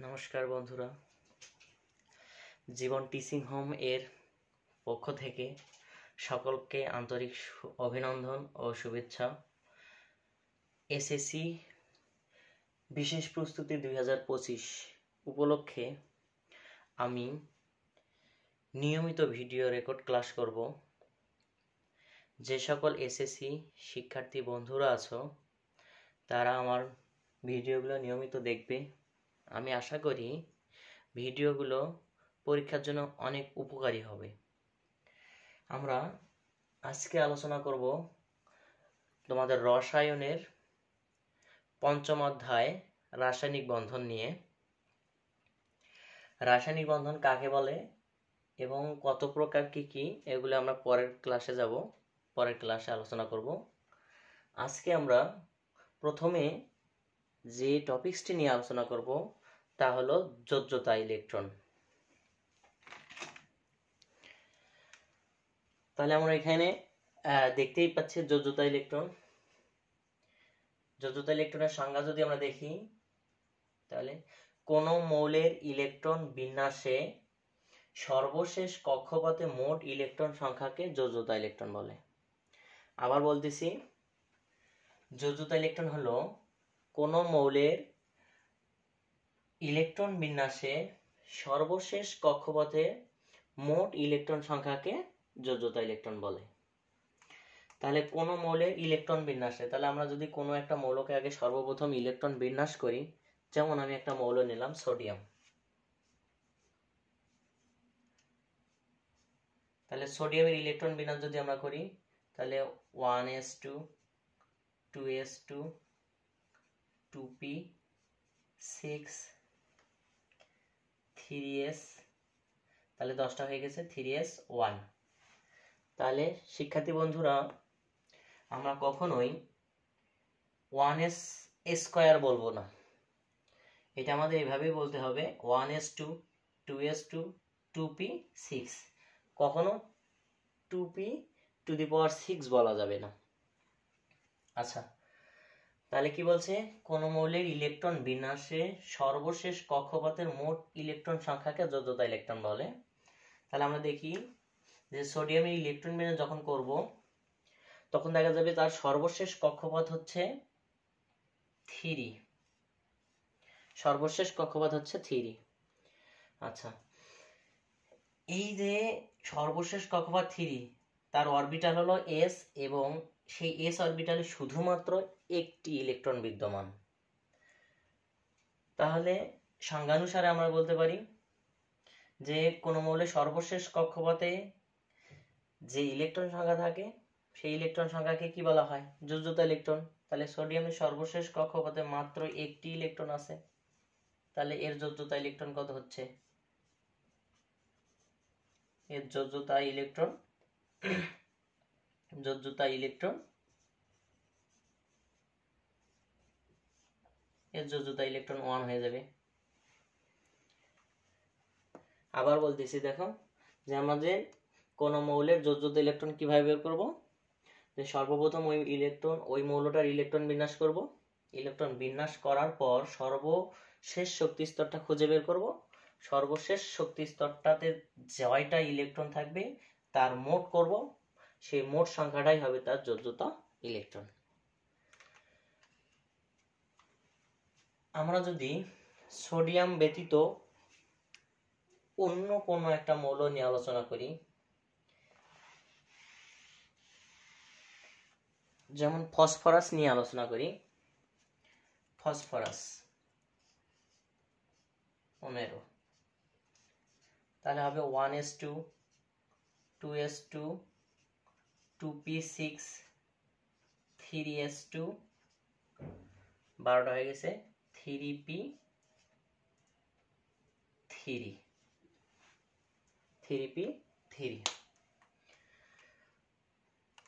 নমস্কার বন্ধুরা, জীবন teaching home এর পক্ষ থেকে সকলকে আন্তরিক অভিনন্দন ও শুভেচ্ছা। এসএসসি বিশেষ প্রস্তুতি 2025 উপলক্ষে আমি নিয়মিত ভিডিও রেকর্ড ক্লাস করব। যে সকল এসএসসি শিক্ষার্থী বন্ধুরা আছো তারা আমার ভিডিওগুলো নিয়মিত দেখবে। আমি আশা করি ভিডিওগুলো পরীক্ষার জন্য অনেক উপকারী হবে। আমরা আজকে আলোচনা করব তোমাদের রসায়নের পঞ্চম অধ্যায় রাসায়নিক বন্ধন নিয়ে। রাসায়নিক বন্ধন কাকে বলে এবং কত প্রকার কি এগুলো আমরা পরের ক্লাসে আলোচনা করব। আজকে আমরা প্রথমে যে টপিকসটি নিয়ে আলোচনা করব তা হলো যোজ্যতা ইলেকট্রন। তাহলে আমরা এখানে দেখতেই পাচ্ছি যোজ্যতা ইলেকট্রন। যোজ্যতা ইলেকট্রনের সংজ্ঞা যদি আমরা দেখি তাহলে কোন মৌলের ইলেকট্রন বিন্যাসে সর্বশেষ কক্ষপথে মোট ইলেকট্রন সংখ্যাকে যোজ্যতা ইলেকট্রন বলে। আবার বলতেছি, যোজ্যতা ইলেকট্রন হলো কোন মৌলের ইলেকট্রন বিন্যাসে সর্বশেষ কক্ষপথে মোট ইলেকট্রন সংখ্যাকে যোজ্যতা ইলেকট্রন বলে। তাহলে কোন মৌলের ইলেকট্রন বিন্যাসে, তাহলে আমরা যদি কোনো একটা মৌলকে আগে সর্বপ্রথম ইলেকট্রন বিন্যাস করি, যেমন আমি একটা মৌল নিলাম সোডিয়াম। তাহলে সোডিয়ামের ইলেকট্রন বিন্যাস যদি আমরা করি তাহলে 1s2 2s2 2p6 3s, তাহলে 10টা হয়ে গেছে 3s1। তাহলে শিক্ষার্থী বন্ধুরা, আমরা কখনোই 1s স্কয়ার বলবো না, এটা আমাদের এভাবেই বলতে হবে 1s2 2s2 2p6, কখনো 2p6 বলা যাবে না। আচ্ছা, তাহলে কি বলছে, কোন মৌলের ইলেকট্রন বিন্যাসে সর্বশেষ কক্ষপথের মোট ইলেকট্রন সংখ্যাকে যোজ্যতা ইলেকট্রন বলে। তাহলে আমরা দেখি যে সোডিয়ামের ইলেকট্রন বিন্যাস যখন করব তখন দেখা যাবে তার সর্বশেষ কক্ষপথ হচ্ছে 3, সর্বশেষ কক্ষপথ হচ্ছে 3। আচ্ছা, এই যে সর্বশেষ কক্ষপথ 3, তার অরবিটাল হলো s এবং সেই s অরবিটালে শুধুমাত্র একটি ইলেকট্রন বিদ্যমান। তাহলে সংজ্ঞানুসারে আমরা বলতে পারি যে কোন মৌলের সর্বশেষ কক্ষপথে যে ইলেকট্রন সংখ্যা থাকে সেই ইলেকট্রন সংখ্যাকে কি বলা হয়, যোজ্যতা ইলেকট্রন। তাহলে সোডিয়ামের সর্বশেষ কক্ষপথে মাত্র একটি ইলেকট্রন আছে, তাহলে এর যোজ্যতা ইলেকট্রন কত হচ্ছে, এর যোজ্যতা ইলেকট্রন 1 হয়ে যাবে। আবার বলতেছি, দেখো যে আমাদের কোন মৌলের যোজ্যতা ইলেকট্রন কিভাবে বের করব, যে সর্বপ্রথম ওই মৌলটার ইলেকট্রন বিন্যাস করব, ইলেকট্রন বিন্যাস করার পর সর্বশেষ শক্তি স্তরটা খুঁজে বের করব, সর্বশেষ শক্তি স্তরটাতে জয়টা ইলেকট্রন থাকবে তার মোট করব, সেই মোট সংখ্যাটাই হবে তার যোজ্যতা ইলেকট্রন। আমরা যদি সোডিয়াম ব্যতীত অন্য কোনো একটা মৌল নিয়ে আলোচনা করি, যেমন ফসফরাস নিয়ে আলোচনা করি, ফসফরাস 15, তাহলে হবে 1s2 2s2 2p6 3s2, 12টা হয়ে গেছে 3p3।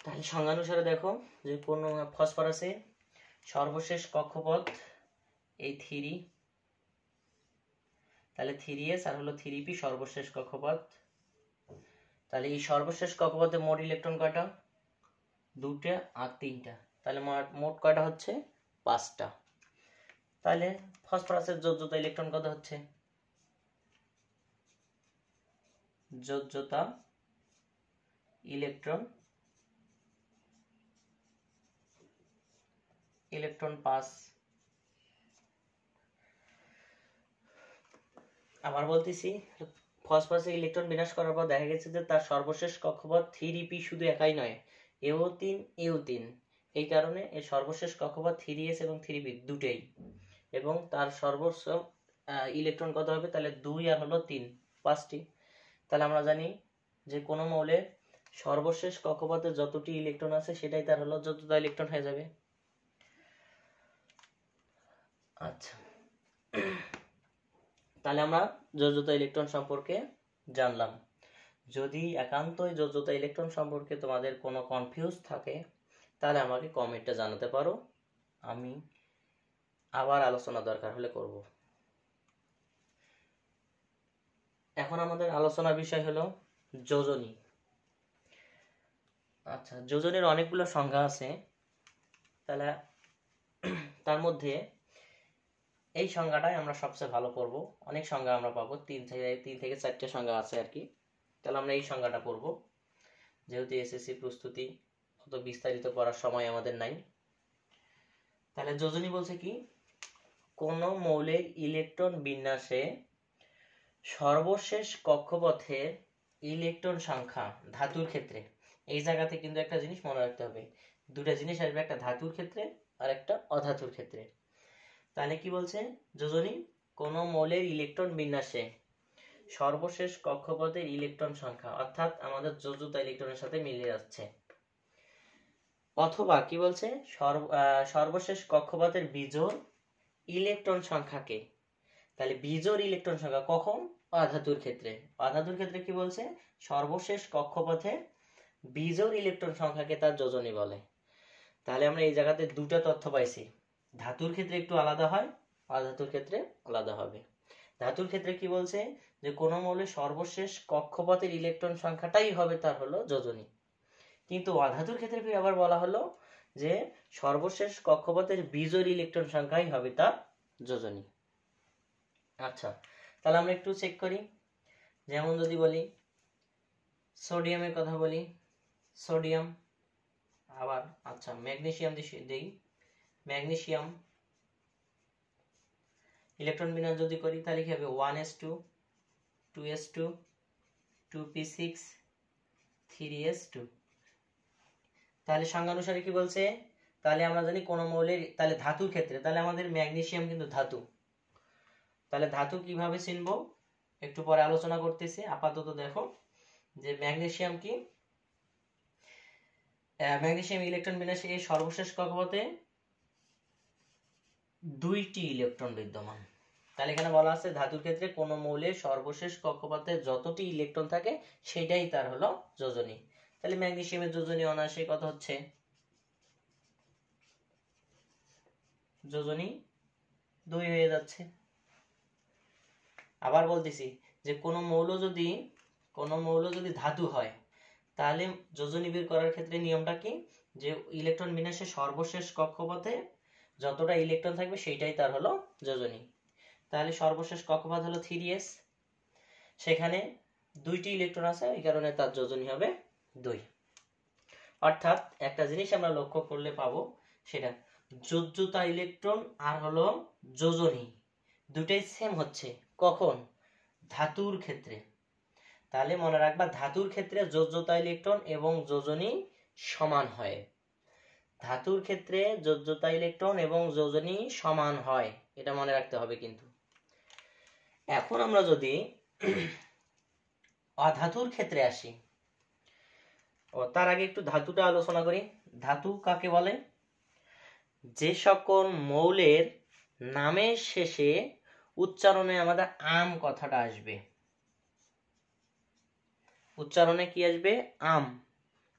তাহলে সংজ্ঞানুসারে দেখো যে কোন ফসফরাসে সর্বশেষ কক্ষপথ এই 3, তাহলে 3s আর হলো 3p সর্বশেষ কক্ষপথ। তাহলে এই সর্বশেষ কক্ষপথে মোট ইলেকট্রন কয়টা, 2টা আর 3টা, তাহলে মোট কয়টা হচ্ছে 5টা। তাহলে ফসফরাসের যোজ্যতা ইলেকট্রন কত হচ্ছে? যোজ্যতা ইলেকট্রন 5। আবার বলতেছি, ফসফরাসের ইলেকট্রন বিনাশ করার পর দেখা গেছে যে তার সর্বশেষ কক্ষপথ 3p শুধু একাই নয়, AO3 AU3, এই কারণে এর সর্বশেষ কক্ষপথ 3s এবং 3p দুটেই, এবং তার সর্বোচ্চ ইলেকট্রন কত হবে? তাহলে 2 আর হলো 3, 5টি। তাহলে আমরা জানি যে কোনো মৌলের সর্বশেষ কক্ষপথে যতটি ইলেকট্রন আছে সেটাই তার হলো যোজ্যতা ইলেকট্রন হয়ে যাবে। আচ্ছা, তাহলে আমরা যোজ্যতা ইলেকট্রন সম্পর্কে জানলাম। যদি একান্তই যোজ্যতা ইলেকট্রন সম্পর্কে তোমাদের কোনো কনফিউজ থাকে তাহলে আমাকে কমেন্টে জানাতে পারো, আমি আবার আলোচনা দরকার হলে করব। এখন আমাদের আলোচনার বিষয় হলো যোজনী। আচ্ছা, যোজনীর অনেকগুলো সংজ্ঞা আছে, তাহলে তার মধ্যে এই সংজ্ঞাটাই আমরা সবচেয়ে ভালো পড়ব। অনেক সংজ্ঞা আমরা পাবো, 3 থেকে 4টে সংজ্ঞা আছে আর কি। তাহলে আমরা এই সংজ্ঞাটা পড়ব, যেহেতু এসএসসি প্রস্তুতি অত বিস্তারিত পড়ার সময় আমাদের নাই। তাহলে যোজনী বলছে কি? কোন মৌলের ইলেকট্রন বিন্যাসে সর্বশেষ কক্ষপথের ইলেকট্রন সংখ্যা ধাতুর ক্ষেত্রে, এই জায়গাতে কিন্তু একটা জিনিস মনে রাখতে হবে, দুটা জিনিস আসবে, একটা ধাতুর ক্ষেত্রে আর একটা অধাতুর ক্ষেত্রে। তাহলে কি বলছে যোজনী? কোন মৌলের ইলেকট্রন বিন্যাসে সর্বশেষ কক্ষপথের ইলেকট্রন সংখ্যা, অর্থাৎ আমাদের যোজ্যতা ইলেকট্রনের সাথে মিলে যাচ্ছে, অথবা কি বলছে সর্বশেষ কক্ষপথের বিজোড় ইলেকট্রন সংখ্যাকে। তাহলে বিজোড় ইলেকট্রন সংখ্যা কখন? অধাতুর ক্ষেত্রে। অধাতুর ক্ষেত্রে কি বলছে? সর্বশেষ কক্ষপথে বিজোড় ইলেকট্রন সংখ্যাকে তার যোজনী বলে। তাহলে আমরা এই জায়গাতে দুটো তথ্য পাইছি, ধাতুর ক্ষেত্রে একটু আলাদা হয়, অধাতুর ক্ষেত্রে আলাদা হবে। ধাতুর ক্ষেত্রে কি বলছে? যে কোনো মৌলের সর্বশেষ কক্ষপথের ইলেকট্রন সংখ্যাটাই হবে তার হলো যোজনী। কিন্তু অধাতুর ক্ষেত্রে আবার বলা হলো যে সর্বশেষ কক্ষপথের বিজোড় ইলেকট্রন সংখ্যাই হবে তার যোজনী। আচ্ছা, তাহলে আমরা একটু চেক করি। যেমন যদি বলি সোডিয়ামের কথা বলি, সোডিয়াম, আবার আচ্ছা ম্যাগনেসিয়াম দেই, ম্যাগনেসিয়াম ইলেকট্রন বিন্যাস যদি করি তাহলে কি হবে? 1s2 2s2 2p6 3s2। তাহলে সংজ্ঞানুসারে কি বলছে? তাহলে আমরা জানি কোন মৌলের, তাহলে ধাতুর ক্ষেত্রে, তাহলে আমাদের ম্যাগনেসিয়াম কিন্তু ধাতু। তাহলে ধাতু কিভাবে চিনবো একটু পরে আলোচনা করতেছি, আপাতত দেখো যে ম্যাগনেসিয়াম কি? ম্যাগনেসিয়াম ইলেকট্রন বিন্যাসে এই সর্বশেষ কক্ষপথে 2টি ইলেকট্রন বিদ্যমান। তাহলে এখানে বলা আছে ধাতুর ক্ষেত্রে কোন মৌলের সর্বশেষ কক্ষপথে যতটি ইলেকট্রন থাকে সেটাই তার হলো যোজনী। তাহলে ম্যাগনেসিয়ামের যোজনী অনায়াসে কত হচ্ছে? যোজনী 2 হয়ে যাচ্ছে। আবার বলতেছি যে কোন মৌল যদি ধাতু হয় তাহলে যোজনী বের করার ক্ষেত্রে নিয়মটা কি? যে ইলেকট্রন বিন্যাসে সর্বশেষ কক্ষপথে যতটা ইলেকট্রন থাকবে সেইটাই তার হলো যোজনী। তাহলে সর্বশেষ কক্ষপথ হলো 3s, সেখানে 2টি ইলেকট্রন আছে, এই কারণে তার যোজনী হবে 2। অর্থাৎ একটা জিনিস আমরা লক্ষ্য করলে পাবো, সেটা যোজ্যতা ইলেকট্রন আর হলো যোজনী দুটোই সেম হচ্ছে। কখন? ধাতুর ক্ষেত্রে। তাহলে মনে রাখবা ধাতুর ক্ষেত্রে যোজ্যতা ইলেকট্রন এবং যোজনী সমান হয়। ধাতুর ক্ষেত্রে যোজ্যতা ইলেকট্রন এবং যোজনী সমান হয়, এটা মনে রাখতে হবে কিন্তু। এখন আমরা যদি অধাতুর ক্ষেত্রে আসি, তার আগে একটু ধাতুটা আলোচনা করি। ধাতু কাকে বলে? যে সকল মৌলের নামের শেষে উচ্চারণে আমাদের আম কথাটা আসবে। উচ্চারণে কি আসবে? আম।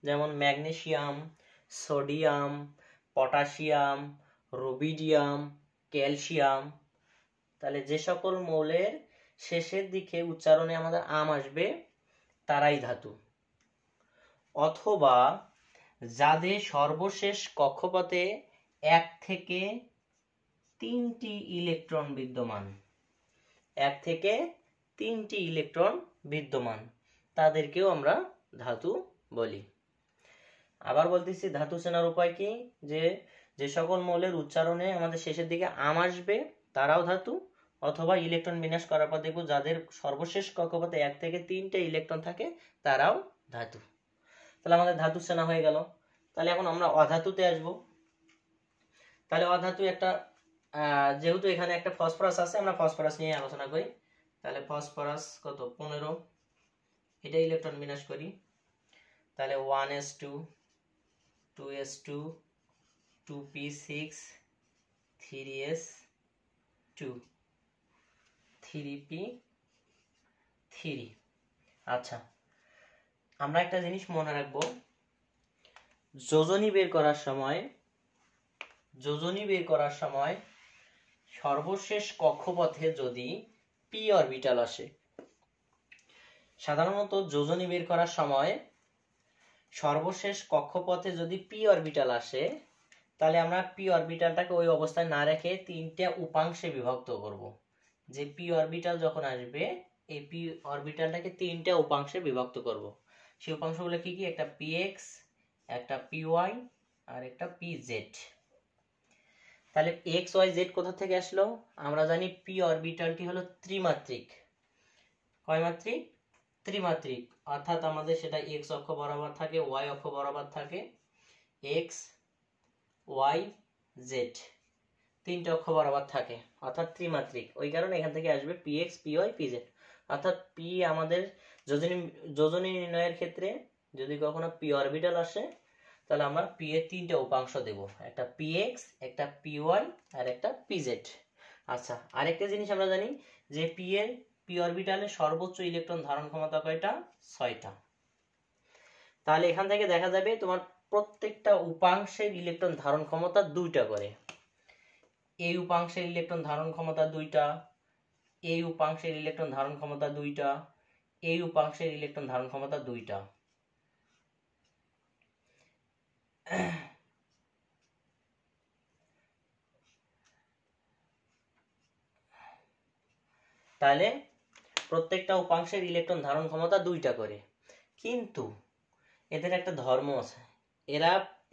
যেমন magnesium, sodium, potassium, rubidium, calcium. তাহলে যে সকল মৌলের শেষের দিকে উচ্চারণে আমাদের আম আসবে তারাই ধাতু। অথবা যাদের সর্বশেষ কক্ষপথে 1 থেকে 3টি ইলেকট্রন বিদ্যমান, 1 থেকে 3টি ইলেকট্রন বিদ্যমান, তাদেরকেও আমরা ধাতু বলি। আবার বলতেছি ধাতু চেনার উপায় কি, যে সকল মৌলের উচ্চারণে আমাদের শেষের দিকে আম আসবে তারাও ধাতু, অথবা ইলেকট্রন বিন্যাস করার পর দেখব যাদের সর্বশেষ কক্ষপথে 1 থেকে 3টে ইলেকট্রন থাকে তারাও ধাতু। তাহলে আমাদের ধাতু চেনা হয়ে গেল। তাহলে এখন আমরা অধাতুতে আসব। তাহলে অধাতু একটা যেহেতু এখানে একটা ফসফরাস আছে, আমরা ফসফরাস নিয়ে আলোচনা করি। তাহলে ফসফরাস কত 15, এটা ইলেকট্রন বিন্যাস করি। তাহলে 1s2 2s2 2p6 3s2 3p3। আচ্ছা, আমরা একটা জিনিস মনে রাখবো, যোজনী বের করার সময় সর্বশেষ কক্ষপথে যদি পি অরবিটাল আসে, সাধারণত যোজনী বের করার সময় সর্বশেষ কক্ষপথে যদি পি অরবিটাল আসে, তাহলে আমরা পি অরবিটালটাকে ওই অবস্থায় না রেখে 3টে উপাংশে বিভক্ত করব। যে পি অরবিটাল যখন আসবে, এই পি অরবিটালটাকে 3টে উপাংশে বিভক্ত করব। সেই উপাংশগুলো কি কি? একটা px, একটা py আর একটা pz। তাহলে x y z কোথা থেকে আসলো? আমরা জানি পি অরবিটালটি হলো ত্রিমাত্রিক। কয় মাত্রিক? ত্রিমাত্রিক। অর্থাৎ আমাদের সেটা x অক্ষ বরাবর থাকে, y অক্ষ বরাবর থাকে, x y z 3টে অক্ষ বরাবর থাকে, অর্থাৎ ত্রিমাত্রিক। ওই কারণে এখান থেকে আসবে px py pz। অর্থাৎ p আমাদের যোজনী নির্ণয়ের ক্ষেত্রে যদি কখনো পি অরবিটাল আসে, তাহলে আমরা p এর 3টে উপাংশ দেব, একটা px, একটা py আর একটা pz। আচ্ছা, আরেকটা জিনিস আমরা জানি যে পি অরবিটালে সর্বোচ্চ ইলেকট্রন ধারণ ক্ষমতা কয়টা? 6টা। তাহলে এখান থেকে দেখা যাবে তোমার প্রত্যেকটা উপাংশের ইলেকট্রন ধারণ ক্ষমতা 2টা করে। এই উপাংশের ইলেকট্রন ধারণ ক্ষমতা 2টা, এই উপাংশের ইলেকট্রন ধারণ ক্ষমতা 2টা, এই উপাংশের ইলেকট্রন ধারণ ক্ষমতা 2টা। তাহলে প্রত্যেকটা উপাংশের ইলেকট্রন ধারণ ক্ষমতা 2টা করে, কিন্তু এদের একটা ধর্ম আছে, এরা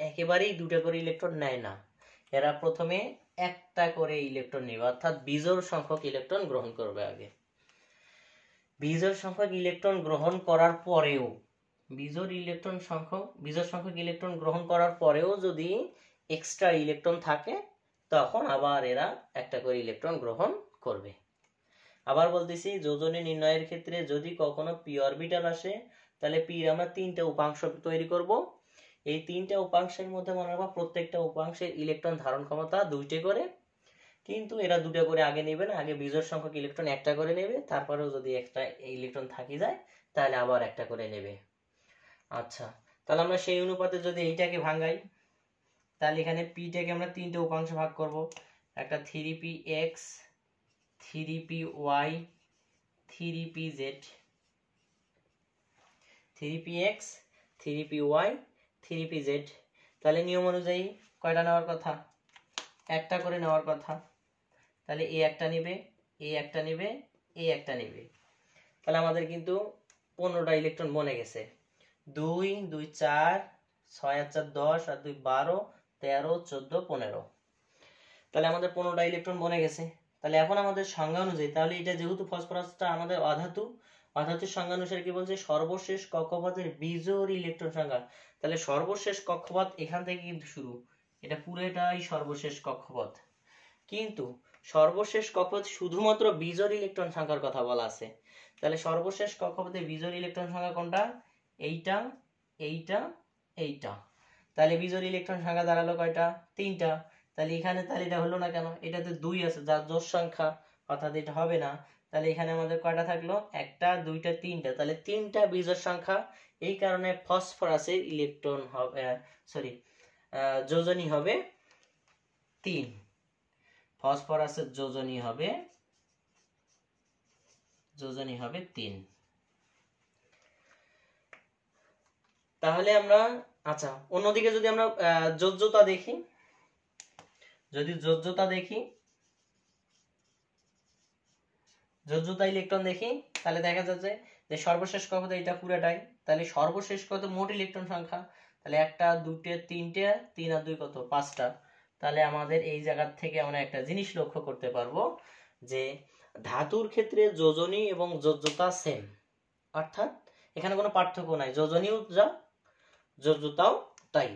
একেবারেই 2টা করে ইলেকট্রন নেয় না। এরা প্রথমে একটা করে ইলেকট্রন নেবে, অর্থাৎ বিজোড় সংখ্যক ইলেকট্রন গ্রহণ করবে আগে। বিজোড় সংখ্যক ইলেকট্রন গ্রহণ করার পরেও, বিজোড় সংখ্যক ইলেকট্রন গ্রহণ করার পরেও যদি এক্সট্রা ইলেকট্রন থাকে, তখন আবার এরা একটা করে ইলেকট্রন গ্রহণ করবে। আবার বলতেছি, যোজনী নির্ণয়ের ক্ষেত্রে যদি কখনো পি অরবিটাল আসে, তাহলে পির আমরা 3টে উপাংশ তৈরি করব। এই 3টে উপাংশের মধ্যে মনে রাখবা প্রত্যেকটা উপাংশের ইলেকট্রন ধারণ ক্ষমতা 2টে করে, কিন্তু এরা 2টা করে আগে নেবে না, আগে বিজোড় সংখ্যক ইলেকট্রন একটা করে নেবে, তারপরেও যদি একটা ইলেকট্রন থাকি যায় তাহলে আবার একটা করে নেবে। আচ্ছা, তাহলে আমরা সেই অনুপাতে যদি এইটাকে ভাঙাই, তাহলে এখানে পিটাকে আমরা 3টে উপাংশে ভাগ করব। একটা 3px, 3py, 3pz, 3px, 3py, 3pz। তাহলে নিয়ম অনুযায়ী কয়টা নেওয়ার কথা? একটা করে নেওয়ার কথা। তাহলে এ একটা নেবে, এ একটা নেবে, এ একটা নেবে। তাহলে আমাদের কিন্তু 15টা ইলেকট্রন বনে গেছে। 2 2 4 6 আর 4 10 আর 2 12 13 14 15। তাহলে আমাদের 15টা ইলেকট্রন বনে গেছে। তাহলে এখন আমাদের সংজ্ঞা অনুযায়ী, তাহলে এটা যেহেতু ফসফরাসটা আমাদের অধাতু, অধাতুর সংজ্ঞা অনুসারে কি বলছে? সর্বশেষ কক্ষপথের বিজোড় ইলেকট্রন সংখ্যা। তাহলে সর্বশেষ কক্ষপথ এখান থেকে কিন্তু শুরু, এটা পুরোটাই সর্বশেষ কক্ষপথ। কিন্তু সর্বশেষ কক্ষপথ শুধুমাত্র বিজোড় ইলেকট্রন সংখ্যার কথা বলা আছে। তাহলে সর্বশেষ কক্ষপথে বিজোড় ইলেকট্রন সংখ্যা কোনটা? এইটা, এইটা, এইটা। তাহলে বিজোড় ইলেকট্রন সংখ্যা দাঁড়ালো কয়টা? 3টা। তাহলে এখানে তাহলে এটা হলো না কেন? এটাতে 2 আছে, যার জোড় সংখ্যা, অর্থাৎ এটা হবে না। তাহলে এখানে আমাদের কয়টা থাকলো? একটা, দুইটা, 3টা। তাহলে 3টা বিজোড় সংখ্যা। এই কারণে ফসফরাসের ইলেকট্রন হবে যোজনী হবে 3। ফসফরাসের যোজনী হবে 3। তাহলে আমরা, আচ্ছা, অন্যদিকে যদি আমরা যোজ্যতা দেখি, যোজ্যতা ইলেকট্রন দেখি, তাহলে দেখা যাচ্ছে যে সর্বশেষ কত, এটা পুরাটাই, তাহলে সর্বশেষ কত মোট ইলেকট্রন সংখ্যা, তাহলে 1 2 3 3 আর 2 কত 5টা। তাহলে আমাদের এই জায়গা থেকে আমরা একটা জিনিস লক্ষ্য করতে পারবো যে ধাতুর ক্ষেত্রে যোজনী এবং যোজ্যতা সেম, অর্থাৎ এখানে কোনো পার্থক্য নাই, যোজনীও যা যোজ্যতাও তাই।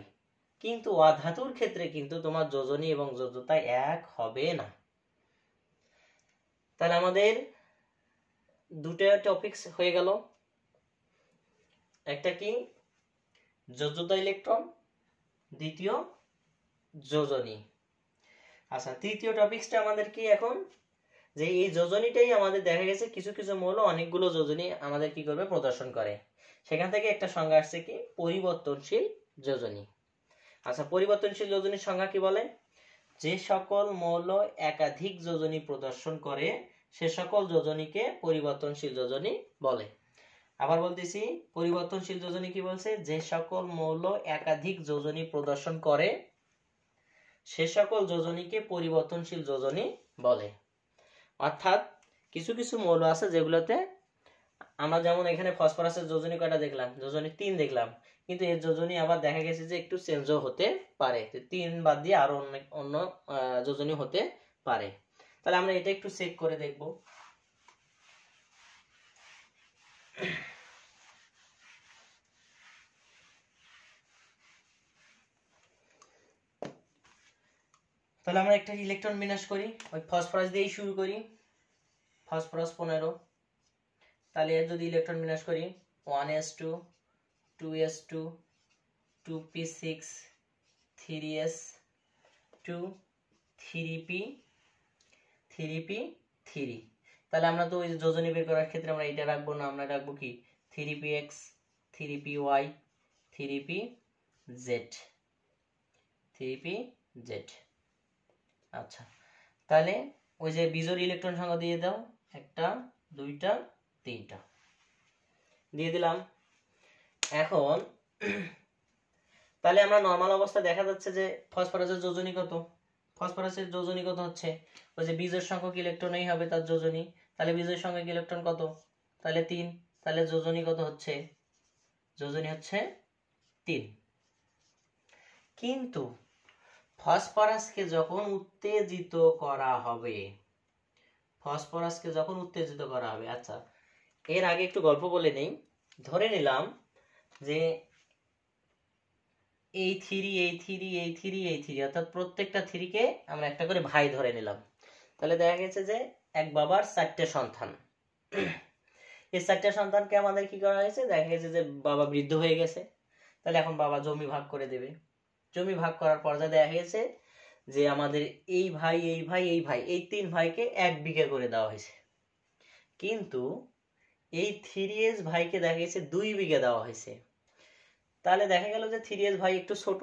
কিন্তু অধাতুর ক্ষেত্রে কিন্তু তোমার যোজনী এবং যোজ্যতা এক হবে না। তাহলে আমাদের দুটো টপিকস হয়ে গেল, একটা কি যোজ্যতা ইলেকট্রন, দ্বিতীয় যোজনী। আচ্ছা, তৃতীয় টপিকসটা আমাদের কি এখন, যে এই যোজনীটাই আমাদের দেখা গেছে কিছু কিছু মৌল অনেকগুলো যোজনী আমাদের কি করবে প্রদর্শন করে, সেখান থেকে একটা সংজ্ঞা আসছে কি পরিবর্তনশীল যোজনী। আচ্ছা, পরিবর্তনশীল যোজনীর সংজ্ঞা কি বলে, যে সকল মৌল একাধিক যোজনী প্রদর্শন করে সে সকল যোজনীকে পরিবর্তনশীল যোজনী বলে। আবার বলতেছি, পরিবর্তনশীল যোজনী কি বলছে, যে সকল মৌল একাধিক যোজনী প্রদর্শন করে সে সকল যোজনীকে পরিবর্তনশীল যোজনী বলে। অর্থাৎ কিছু কিছু মৌল আছে যেগুলোতে আমরা যেমন এখানে ফসফরাসের যোজনী কয়টা দেখলাম, যোজনী 3 দেখলাম, কিন্তু এর যোজনী আবার দেখা গেছে যে একটু চেঞ্জও হতে পারে, 3 বাদ দিয়ে আরো অন্য যোজনী হতে পারে। তাহলে আমরা এটা একটু চেক করে দেখব। তাহলে আমরা একটা ইলেকট্রন বিন্যাস করি, ওই ফসফরাস দিয়েই শুরু করি, ফসফরাস 15। তাহলে এর যদি ইলেকট্রন বিন্যাস করি 1s2 2s2 2p6 3s2 3p 3p3। তাহলে আমরা তো ওই যোজনী বের করার ক্ষেত্রে আমরা এটা রাখবো না, আমরা রাখবো কি 3px 3py 3pz 3pz। আচ্ছা, তাহলে ওই যে বিজোড় ইলেকট্রন সংখ্যা দিয়ে দাও, 1টা 2টা 3টা দিয়ে দিলাম। এখন তাহলে আমরা নরমাল অবস্থা দেখা যাচ্ছে যে ফসফরাসের যোজনী কত, ফসফরাসের যোজনী কত হচ্ছে ওই যে বিজোড় সংখ্যক ইলেকট্রনই হবে তার যোজনী, তাহলে বিজোড় সংখ্যক ইলেকট্রন কত, তাহলে 3, তাহলে যোজনী কত হচ্ছে, যোজনী হচ্ছে 3। কিন্তু ফসফরাসকে যখন উত্তেজিত করা হবে, ফসফরাসকে যখন উত্তেজিত করা হবে, আচ্ছা এর আগে একটু গল্প বলে নেই। ধরে নিলাম যে এই 3 এই 3 এই 3 এই 3, অর্থাৎ প্রত্যেকটা 3 কে আমরা একটা করে ভাই ধরে নিলাম। তাহলে দেখা গেছে যে এক বাবার 4টে সন্তান, এই 4টে সন্তানকে আমাদের কি করা হয়েছে, দেখা গেছে যে বাবা বৃদ্ধ হয়ে গেছে, তাহলে এখন বাবা জমি ভাগ করে দেবে। জমি ভাগ করার পর যা দেখা গেছে যে আমাদের এই ভাই এই ভাই এই ভাই এই 3 ভাইকে 1 বিঘা করে দেওয়া হয়েছে, কিন্তু এই 3s ভাইকে দেখা গেছে 2 বিঘা দেওয়া হয়েছে। তাহলে দেখা গেল যে 3s ভাই একটু ছোট,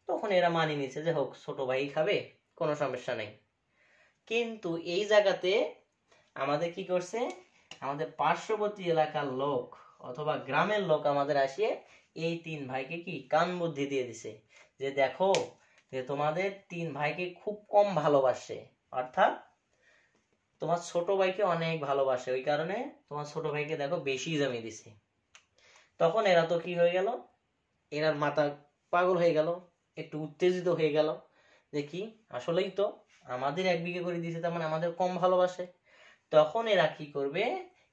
তখন এরা মানিয়ে নিচ্ছে যে হোক ছোট ভাই খাবে, কোনো সমস্যা নেই। কিন্তু এই জায়গাতে আমাদের কি করছে, আমাদের পার্শ্ববর্তী এলাকার লোক অথবা গ্রামের লোক আমাদের আসিয়ে এই 3 ভাইকে কি কান বুদ্ধি দিয়ে দিছে যে দেখো যে তোমাদের 3 ভাইকে খুব কম ভালোবাসে, অর্থাৎ তোমার ছোট ভাইকে অনেক ভালোবাসে, ওই কারণে তোমার ছোট ভাইকে দেখো বেশি জমি দিছে। তখন এরা তো কি হয়ে গেল, এরার মাথা পাগল হয়ে গেল, একটু উত্তেজিত হয়ে গেল যে কি আসলেই তো আমাদের 1 বিঘা করে দিয়েছে, তার মানে আমাদের কম ভালোবাসে। তখন এরা কি করবে,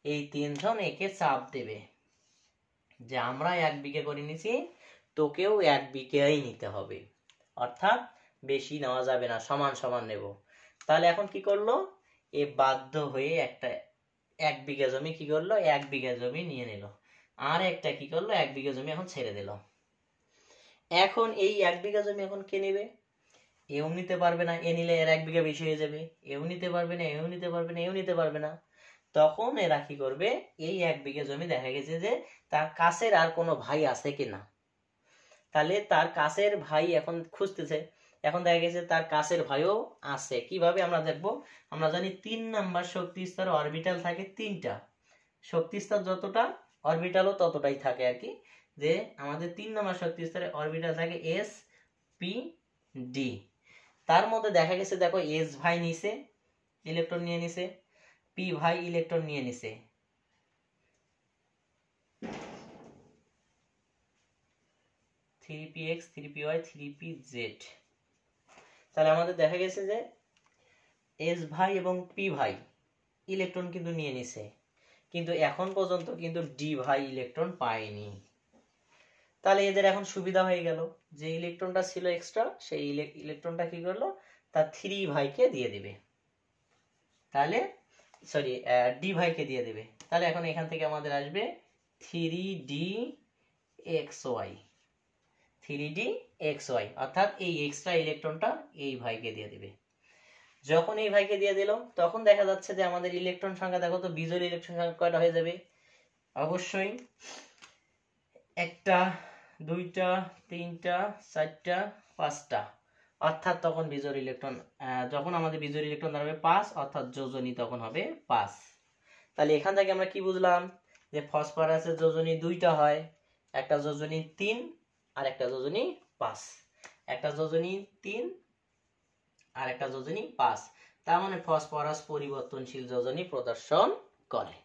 এই 3 জন একে চাপ দেবে যে আমরা 1 বিঘা করে নিছি, তোকেও 1 বিঘাই নিতে হবে, অর্থাৎ বেশি নেওয়া যাবে না, সমান সমান নেব। তাহলে এখন কি করলো, এ বাধ্য হয়ে একটা 1 বিঘা জমি কি করলো, 1 বিঘা জমি নিয়ে নিল, আর একটা কি করলো 1 বিঘা জমি এখন ছেড়ে দিল। এখন এই 1 বিঘা জমি এখন কে নেবে, এও নিতে পারবে না, এ নিলে এর 1 বিঘা বেশি হয়ে যাবে, এও নিতে পারবে না, এও নিতে পারবে না, এও নিতে পারবে না। তখন এরা কি করবে, এই 1 বিঘা জমি দেখা গেছে যে তার কাছের আর কোনো ভাই আছে কিনা, তাহলে তার কাছের ভাই এখন খুঁজতেছে, এখন দেখা গেছে তার কাছের ভাইও আছে। কিভাবে আমরা দেখবো, আমরা জানি 3 নাম্বার শক্তি স্তর অরবিটাল থাকে 3টা, শক্তি স্তর যতটা অরবিটালও ততটাই থাকে আর কি, যে আমাদের 3 নাম্বার শক্তি স্তরে অরবিটাল থাকে এস পি ডি। তার মধ্যে দেখা গেছে দেখো এস ভাই নিছে, ইলেকট্রন নিয়ে নিছে, পি ভাই ইলেকট্রন নিয়ে নিছে, three P X, three P Y, three P Z. তাহলে আমাদের দেখা গেছে যে এস ভাই এবং পি ভাই ইলেকট্রন কিন্তু নিয়ে নিছে, কিন্তু এখন পর্যন্ত কিন্তু ডি ভাই ইলেকট্রন পায়নি। তাহলে এদের এখন সুবিধা হয়ে গেল, যে ইলেকট্রনটা ছিল এক্সট্রা সেই ইলেকট্রনটা কি করলো, তার থ্রি ভাইকে দিয়ে দিবে, তাহলে সরি ডি ভাইকে দিয়ে দেবে। তাহলে এখন এখান থেকে আমাদের আসবে three D X Y, three D X Y, অর্থাৎ এই এক্সট্রা ইলেকট্রনটা এই ভাইকে দিয়ে দিবে। যখন এই ভাইকে দিয়ে দিল তখন দেখা যাচ্ছে যে আমাদের ইলেকট্রন সংখ্যা দেখো তো, বিজোড় ইলেকট্রন সংখ্যা কয়টা হয়ে যাবে, অবশ্যই একটা, দুইটা, তিনটা, চারটা, পাঁচটা, অর্থাৎ তখন বিজোড় ইলেকট্রন, যখন আমাদের বিজোড় ইলেকট্রন দাঁড়াবে 5, অর্থাৎ যোজনী তখন হবে 5। তাহলে এখান থেকে আমরা কি বুঝলাম, যে ফসফরাসের যোজনী দুইটা হয়, একটা যোজনী 3 আর একটা যোজনী 5, একটা যোজনী 3 আর একটা যোজনী 5, তার মানে ফসফরাস পরিবর্তনশীল যোজনী প্রদর্শন করে।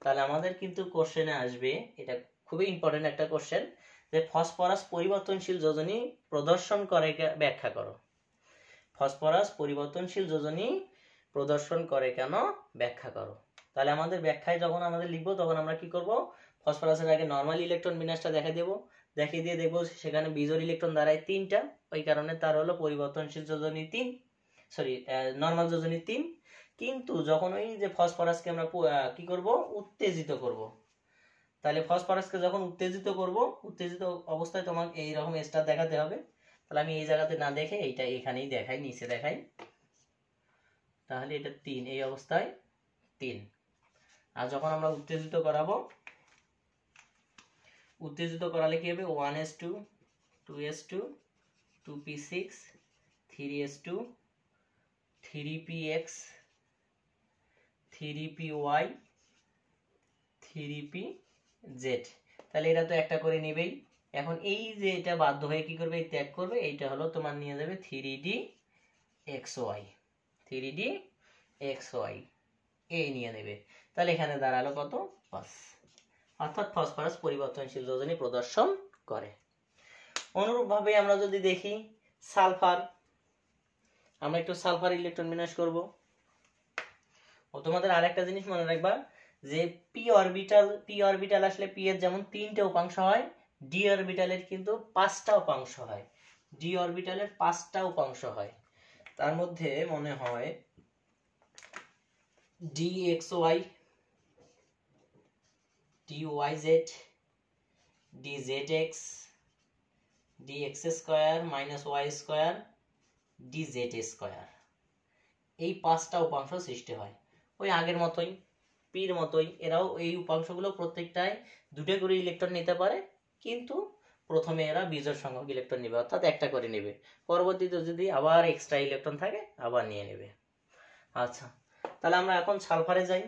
তাহলে আমাদের কিন্তু কোশ্চেনে আসবে, এটা খুবই ইম্পর্টেন্ট একটা কোশ্চেন, যে ফসফরাস পরিবর্তনশীল যোজনী প্রদর্শন করে ব্যাখ্যা করো। ফসফরাস পরিবর্তনশীল যোজনী প্রদর্শন করে কেন ব্যাখ্যা করো। তাহলে আমাদের ব্যাখ্যায় যখন আমাদের লিখবো তখন আমরা কি করব, ফসফরাসের আগে নরমাল ইলেকট্রন বিন্যাসটা দেখাই দেব, দেখিয়ে দিয়ে দেখবো সেখানে বিজোড় ইলেকট্রন দাঁড়ায় 3টা, ওই কারণে তার হলো পরিবর্তনশীল যোজনী 3, সরি নরমাল যোজনী 3। কিন্তু যখন ওই যে ফসফরাসকে আমরা কি করব, উত্তেজিত করব, তাহলে ফসফরাসকে যখন উত্তেজিত করব, উত্তেজিত অবস্থায় তোমাকে এইরকম স্টার দেখাতে হবে। তাহলে আমি এই জায়গাতে না দেখে এইটা এখানেই দেখাই, নিচে দেখাই, তাহলে এটা 3, এই অবস্থায় 3। আর যখন আমরা উত্তেজিত করাবো, উত্তেজিত করালে কি হবে, 1s2, 2s2, 2p6, 3s2, 3px, 3py, 3pz। তাহলে এটা তো একটা করে নেবেই। এখন এই যে এটা বাধ্য হয়ে কি করবে, ত্যাগ করবে, এইটা হলো তোমার নিয়ে যাবে 3d xy, 3d xy এই নিয়ে নেবে। তাহলে এখানে দাঁড়ালো কত, 5, অর্থাৎ ফসফরাস পরিবর্তনশীল যোজনী প্রদর্শন করে। অনুরূপভাবে আমরা যদি দেখি সালফার, আমরা একটু সালফার ইলেকট্রন বিন্যাস করব। ও তোমাদের আরেকটা জিনিস মনে রাখবা, যে পি অরবিটাল আসলে পি এর যেমন 3টে উপাংশ হয়, ডি অরবিটালের কিন্তু 5টা উপাংশ হয়, ডি অরবিটালের 5টা উপাংশ হয়। তার মধ্যে মনে হয় dxy, dyz, dzx, dx square minus y square, dz square, এই 5টা উপাংশ সৃষ্টি হয়। ওই আগের মতোই, পির মতোই এরাও এই উপাংশগুলো প্রত্যেকটায় দুটো করে ইলেকট্রন নিতে পারে, কিন্তু প্রথমে এরা বিজোড় সংখ্যক ইলেকট্রন নেবে, অর্থাৎ একটা করে নেবে, পরবর্তীতে যদি আবার এক্সট্রা ইলেকট্রন থাকে আবার নিয়ে নেবে। আচ্ছা, তাহলে আমরা এখন সালফারে যাই।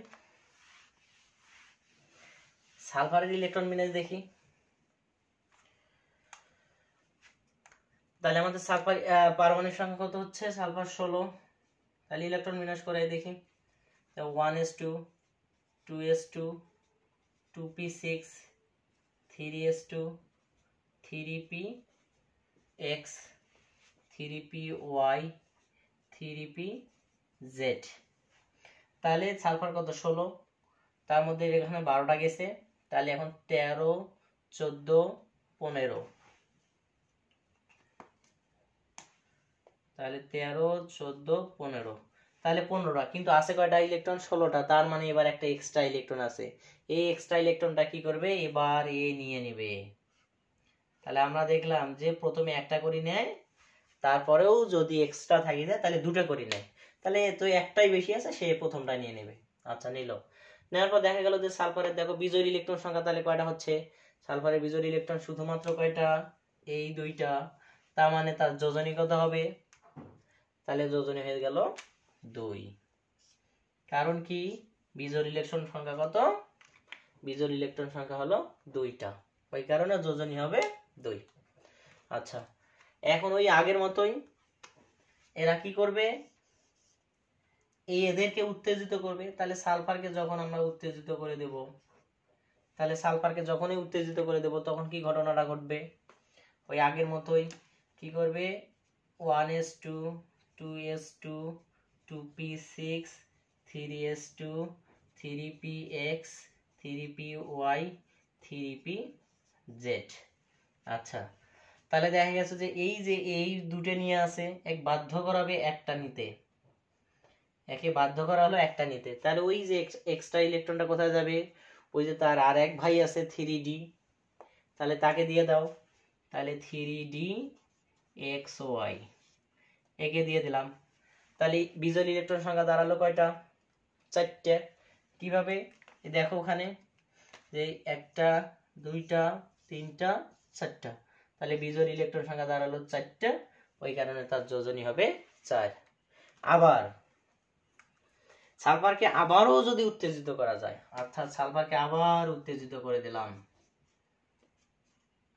সালফারের ইলেকট্রন বিন্যাস দেখি। তাহলে আমাদের সালফার পারমাণবিক সংখ্যা কত হচ্ছে, সালফার 16। তাহলে ইলেকট্রন বিন্যাস করে দেখি, 1s2, 2s2, 2p6, 3s2, 3px, 3py, 3pz। তাহলে সালফার কত, 16, তার মধ্যে এখানে 12টা গেছে, তাহলে এখন 13, 14, 15, তাহলে 13, 14, 15, তাহলে 15টা, কিন্তু আছে কয়টা ইলেকট্রন, 16টা, তার মানে এবার একটা এক্সট্রা ইলেকট্রন আছে, এই এক্সট্রা ইলেকট্রনটা কি করবে, এবার এ নিয়ে নেবে। তাহলে আমরা দেখলাম যে প্রথমে একটা করে নেয়, তারপরেও যদি এক্সট্রা থাকি যায় তাহলে দুটো করে নেয়, তাহলে তো একটাই বেশি আছে, সে প্রথমটা নিয়ে নেবে। আচ্ছা, নিল, নেওয়ার পর দেখা গেল যে সালফারের দেখো বিজোড় ইলেকট্রন সংখ্যা তাহলে কয়টা হচ্ছে, সালফারের বিজোড় ইলেকট্রন শুধুমাত্র কয়টা, এই দুইটা, তার মানে তার যোজনী কত হবে, তাহলে যোজনী হয়ে গেল 2। কারণ কি, বিজোড় ইলেকট্রন সংখ্যা কত, বিজোড় ইলেকট্রন সংখ্যা হলো 2টা, ওই কারণে যোজনী হবে 2। আচ্ছা, এখন ওই আগের মতোই এরা কি করবে, এই এদেরকে উত্তেজিত করবে। তাহলে সালফারকে যখন আমরা উত্তেজিত করে দেব, তাহলে সালফারকে যখনই উত্তেজিত করে দেব তখন কি ঘটনাটা ঘটবে? ওই আগের মতোই কি করবে, 1s2 2s2 2p6 3s2 3px 3py 3pz। আচ্ছা, তাহলে দেখা গেছে যে এই দুটো নিয়ে আছে, এক বাধ্য করাবে একটা নিতে, একে বাধ্য করা হলো একটা নিতে। তাহলে ওই যে এক্সট্রা ইলেকট্রনটা কোথায় যাবে? ওই যে তার আর এক ভাই আছে 3d, তাহলে তাকে দিয়ে দাও। তাহলে 3d xy একে দিয়ে দিলাম। তাহলে বিজোড় ইলেকট্রন সংখ্যা দাঁড়ালো কয়টা? 4টে। কিভাবে? দেখো ওখানে যে একটা, দুইটা, তিনটা, চারটা, তাহলে বিজোড় ইলেকট্রন সংখ্যা দাঁড়ালো 4টে, ওই কারণে তার যোজনী হবে 4। আবার সালফারকে আবারও যদি উত্তেজিত করা যায়, অর্থাৎ সালফারকে আবার উত্তেজিত করে দিলাম,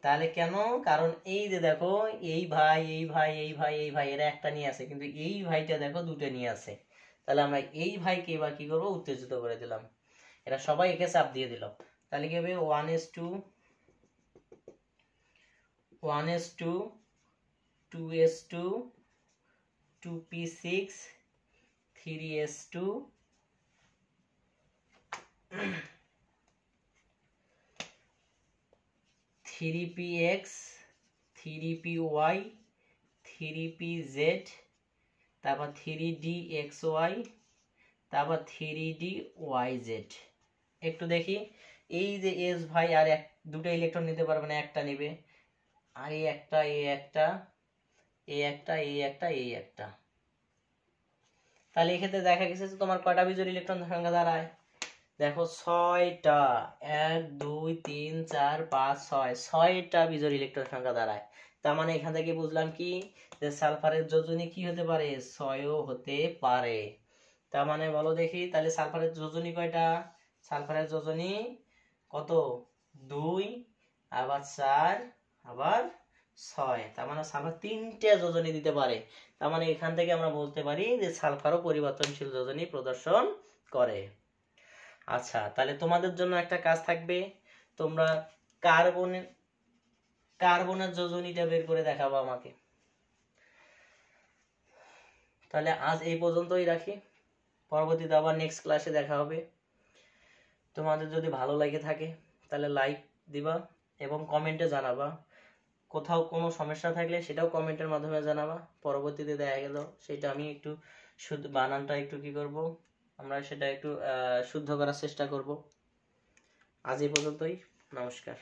তাহলে কেন? কারণ এই যে দেখো এই ভাই এই ভাই এই ভাই এই ভাই এরা একটা নিয়ে আছে, কিন্তু এই ভাইটা দেখো দুটো নিয়ে আছে। তাহলে আমরা এই ভাইকে এবার কি করবো? উত্তেজিত করে দিলাম। এরা সবাই একে চাপ দিয়ে দিল। তাহলে কি হবে? 1s2 2s2 2p6 3s2 3px 3py 3pz, তারপর 3dxy, তারপর 3dyz। একটু দেখি, এই যে এস ভাই আর দুটো ইলেকট্রন নিতে পারবে না, একটা নেবে। আর এই একটা, এই একটা, এই একটা, এই একটা, এই একটা। তাহলে এক্ষেত্রে দেখা গেছে যে তোমার কয়টা বিজোড় ইলেকট্রন সংখ্যা দাঁড়ায়? দেখো 6টা। 1 2 3 4 5 6, 6টা বিজোড় ইলেকট্রন সংখ্যা দাঁড়ায়। তার মানে এখান থেকে বুঝলাম কি, যে সালফারের যোজনী কি হতে পারে? 6ও হতে পারে। তার মানে বলো দেখি, তাহলে সালফারের যোজনী কয়টা? সালফারের যোজনী কত? 2, আবার 4, আবার 6। তার মানে সালফার 3টে যোজনী দিতে পারে। তার মানে এখান থেকে আমরা বলতে পারি যে সালফারও পরিবর্তনশীল যোজনী প্রদর্শন করে। আচ্ছা, তাহলে তোমাদের জন্য একটা কাজ থাকবে, তোমরা কার্বনের যোজনীটা বের করে দেখাবো আমাকে। তাহলে আজ এই পর্যন্তই রাখি, পরবর্তীতে আবার নেক্সট ক্লাসে দেখা হবে। তোমাদের যদি ভালো লাগে থাকে তাহলে লাইক দিবা এবং কমেন্টে জানাবা। কোথাও কোনো সমস্যা থাকলে সেটাও কমেন্টের মাধ্যমে জানাবা। পরবর্তীতে দেখা গেল সেটা আমি একটু শুদ্ধ বানানটা একটু কি করব, আমরা সেটা একটু শুদ্ধ করার চেষ্টা করব। আজ এই পর্যন্তই, নমস্কার।